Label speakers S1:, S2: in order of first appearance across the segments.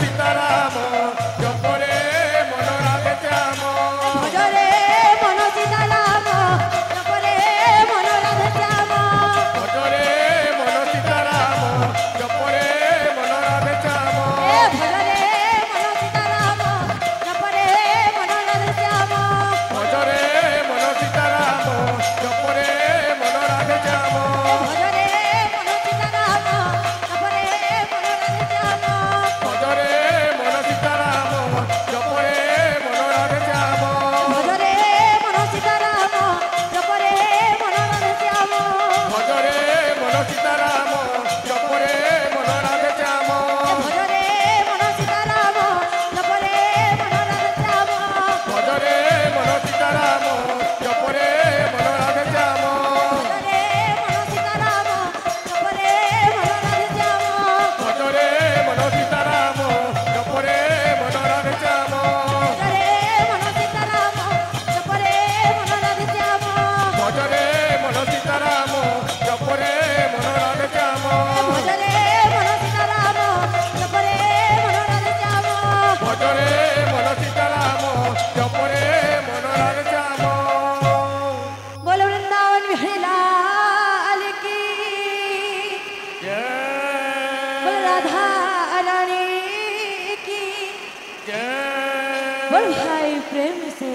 S1: সীতারাম জপরে মন রাধে শ্যাম
S2: ভজরে মন সীতারাম জপরে মন রাধে শ্যাম
S1: ভজরে মন সীতারাম জপরে মন রাধে শ্যাম
S2: ভজরে মন সীতারাম জপরে মন রাধে শ্যাম
S1: ভজরে মন সীতারাম জপরে মন রাধে শ্যাম
S2: ভজরে মন সীতারাম জপরে মন রাধে শ্যাম
S1: ভজরে মন সীতারাম জপরে মন রাধে শ্যাম
S2: ভজরে মন সীতারাম জপরে মন রাধে শ্যাম
S1: ভজরে মন সীতারাম জপরে মন রাধে শ্যাম
S2: ভজরে মন সীতারাম জপরে মন রাধে শ্যাম
S1: ভজরে মন সীতারাম জপরে মন রাধে শ্যাম
S2: ভজরে মন সীতারাম জপরে মন রাধে শ্যাম
S1: ভজরে মন সীতারাম জপরে মন রাধে শ্যাম
S2: ভজরে মন সীতারাম জপরে মন রাধে শ্যাম
S1: ভজরে মন সীতারাম জপরে মন রাধে শ্যাম
S2: ভজরে মন সীতারাম জপরে মন রাধে শ্যাম
S1: ভজরে মন সীতারাম জপরে মন রাধে শ্যাম
S2: बोलो वृंदावन बिहारी लाल की बोलो
S1: जय
S2: राधा रानी की
S1: जय
S2: बोलो भाई प्रेम से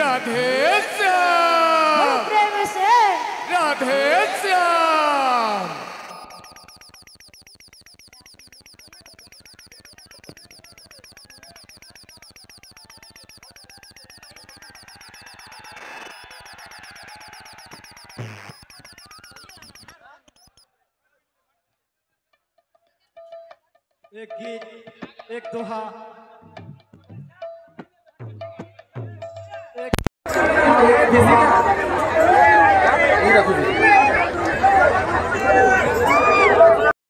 S1: राधे
S2: बोलो
S1: श्याम
S2: प्रेम से
S1: राधे श्याम
S3: एक गीत एक दोहा एक